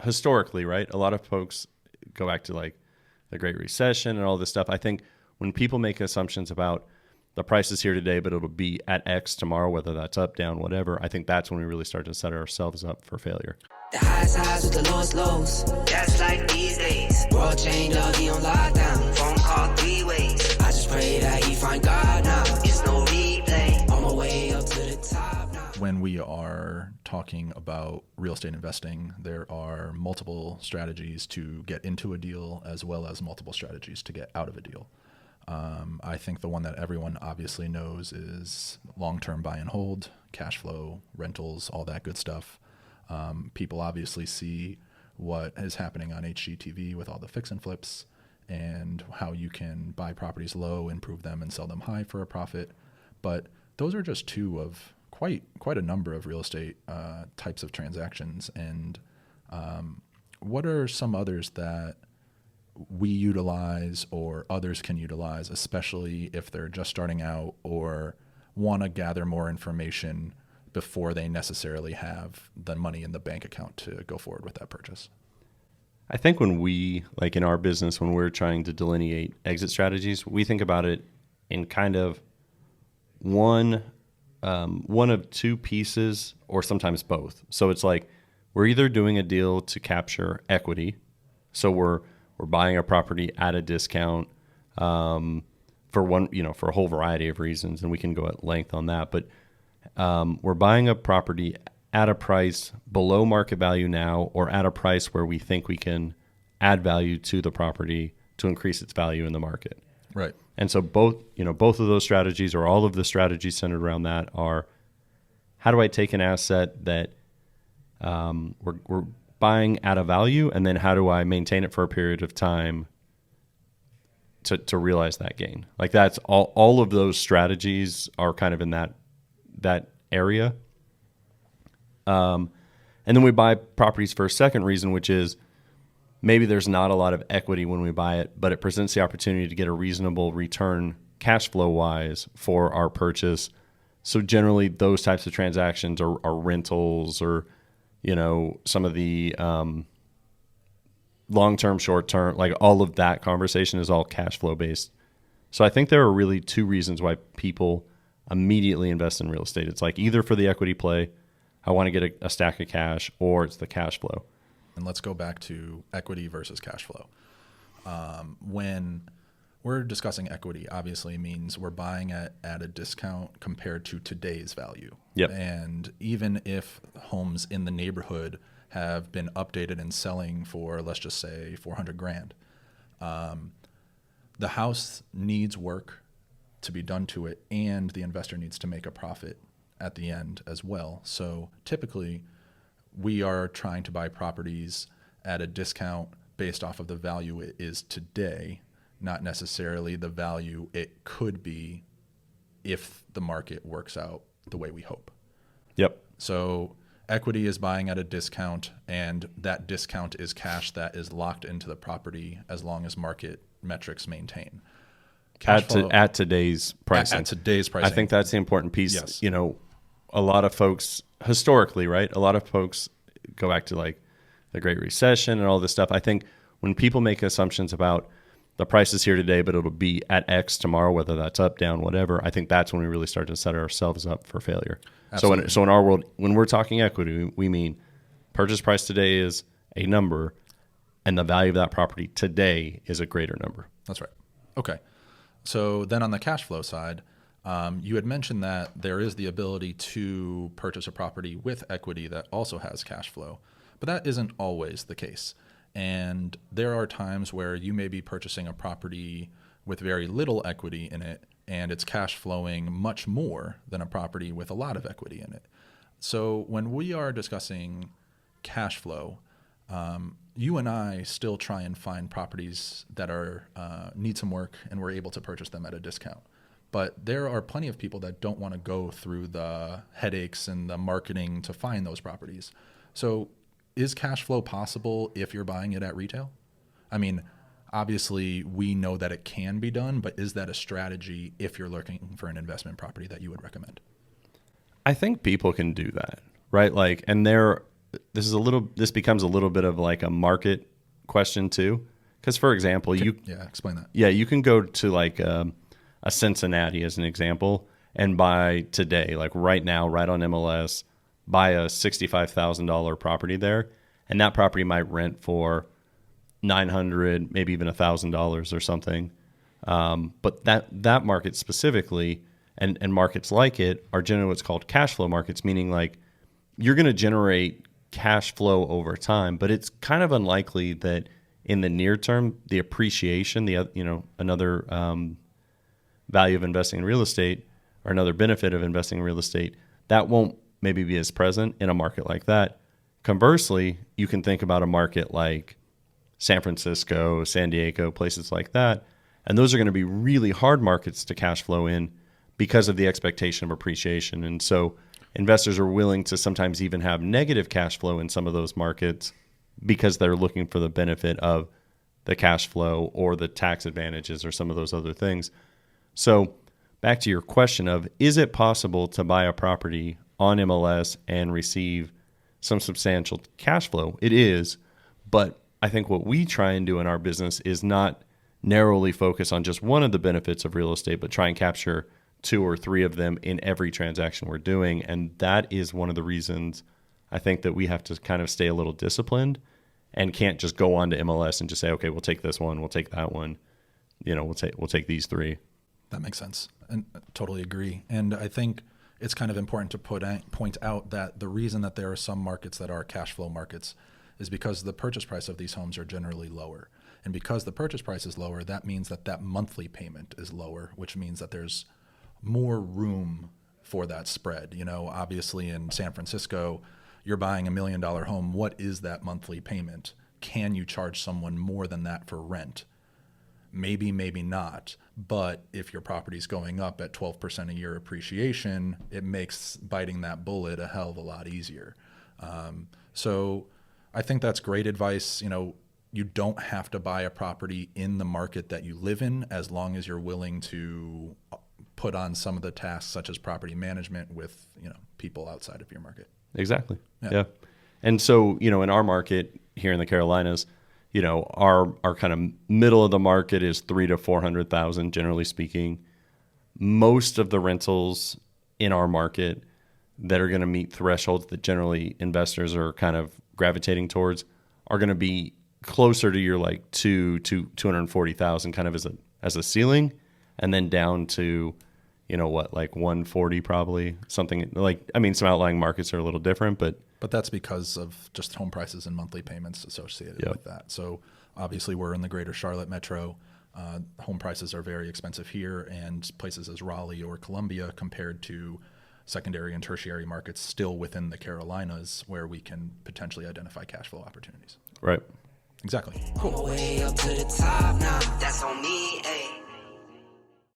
historically, right? A lot of folks go back to like the Great Recession and all this stuff. I think when people make assumptions about the price is here today, but it'll be at X tomorrow, whether that's up, down, whatever, I think that's when we really start to set ourselves up for failure. The highs with the lowest lows. That's like these days. World change, he on lockdown. Phone call 3 ways. I just pray that he find God now. It's no replay. On my way up to the top now. When we are talking about real estate investing, there are multiple strategies to get into a deal as well as multiple strategies to get out of a deal. I think the one that everyone obviously knows is long-term buy and hold, cash flow, rentals, all that good stuff. People obviously see what is happening on HGTV with all the fix and flips and how you can buy properties low, improve them, and sell them high for a profit. But those are just two of quite a number of real estate types of transactions. And what are some others that we utilize or others can utilize, especially if they're just starting out or want to gather more information before they necessarily have the money in the bank account to go forward with that purchase? I think when we, like in our business, when we're trying to delineate exit strategies, we think about it in kind of one of two pieces or sometimes both. So it's like we're either doing a deal to capture equity. So we're buying a property at a discount for for a whole variety of reasons, and we can go at length on that. But we're buying a property at a price below market value now, or at a price where we think we can add value to the property to increase its value in the market. Right. And so both of those strategies, or all of the strategies centered around that, are how do I take an asset that we're buying at a value, and then how do I maintain it for a period of time to realize that gain? Like that's all of those strategies are kind of in that area. And then we buy properties for a second reason, which is maybe there's not a lot of equity when we buy it, but it presents the opportunity to get a reasonable return cash flow wise for our purchase. So generally those types of transactions are rentals, or some of the long-term, short-term, like all of that conversation is all cash flow based. So I think there are really two reasons why people immediately invest in real estate. It's like either for the equity play, I want to get a stack of cash, or it's the cash flow. And let's go back to equity versus cash flow. When we're discussing equity, obviously means we're buying at a discount compared to today's value. Yep. And even if homes in the neighborhood have been updated and selling for, let's just say, $400,000, the house needs work to be done to it, and the investor needs to make a profit at the end as well. So typically, we are trying to buy properties at a discount based off of the value it is today, not necessarily the value it could be if the market works out the way we hope. Yep. So equity is buying at a discount, and that discount is cash that is locked into the property as long as market metrics maintain. At today's pricing. At today's pricing. I think that's the important piece. Yes. A lot of folks historically, right? A lot of folks go back to like the Great Recession and all this stuff. I think when people make assumptions about the price is here today, but it'll be at X tomorrow, whether that's up, down, whatever, I think that's when we really start to set ourselves up for failure. Absolutely. So in our world, when we're talking equity, we mean purchase price today is a number, and the value of that property today is a greater number. That's right. Okay. So then on the cash flow side, you had mentioned that there is the ability to purchase a property with equity that also has cash flow, but that isn't always the case. And there are times where you may be purchasing a property with very little equity in it, and it's cash flowing much more than a property with a lot of equity in it. So when we are discussing cash flow, you and I still try and find properties that are need some work, and we're able to purchase them at a discount. But there are plenty of people that don't want to go through the headaches and the marketing to find those properties. So is cash flow possible if you're buying it at retail? I mean, obviously we know that it can be done, but is that a strategy if you're looking for an investment property that you would recommend? I think people can do that, right? Like, and there this becomes a little bit of like a market question too. Because for example, Explain that. yeah, you can go to like a Cincinnati as an example and buy today, like right now, right on MLS, buy a $65,000 property there, and that property might rent for $900, maybe even $1,000 or something. But that market specifically, and markets like it, are generally what's called cash flow markets, meaning like you're going to generate cash flow over time, but it's kind of unlikely that in the near term, the appreciation, another value of investing in real estate, or another benefit of investing in real estate, that won't maybe be as present in a market like that. Conversely, you can think about a market like San Francisco, San Diego, places like that, and those are going to be really hard markets to cash flow in because of the expectation of appreciation. And so investors are willing to sometimes even have negative cash flow in some of those markets because they're looking for the benefit of the cash flow or the tax advantages or some of those other things. So back to your question of, is it possible to buy a property on MLS and receive some substantial cash flow? It is, but I think what we try and do in our business is not narrowly focus on just one of the benefits of real estate, but try and capture 2 or 3 of them in every transaction we're doing. And that is one of the reasons I think that we have to kind of stay a little disciplined and can't just go on to MLS and just say, okay, we'll take this one, we'll take that one, we'll take these 3. That makes sense, and totally agree. And I think it's kind of important to point out that the reason that there are some markets that are cash flow markets is because the purchase price of these homes are generally lower. And because the purchase price is lower, that means that monthly payment is lower, which means that there's more room for that spread. Obviously in San Francisco, you're buying $1 million home. What is that monthly payment? Can you charge someone more than that for rent? Maybe, maybe not. But if your property's going up at 12% a year appreciation, it makes biting that bullet a hell of a lot easier. So I think that's great advice. You don't have to buy a property in the market that you live in, as long as you're willing to put on some of the tasks such as property management with, people outside of your market. Exactly. Yeah. And so, in our market here in the Carolinas, our kind of middle of the market is 300,000 to 400,000, generally speaking. Most of the rentals in our market that are going to meet thresholds that generally investors are kind of gravitating towards are going to be closer to your like 240,000 kind of as a ceiling, and then down to, like 140 probably, something like, some outlying markets are a little different, but that's because of just home prices and monthly payments associated with that. So obviously we're in the greater Charlotte metro. Home prices are very expensive here, and places as Raleigh or Columbia compared to secondary and tertiary markets still within the Carolinas, where we can potentially identify cash flow opportunities. Right. Exactly. Cool. Way up to the top now, that's on me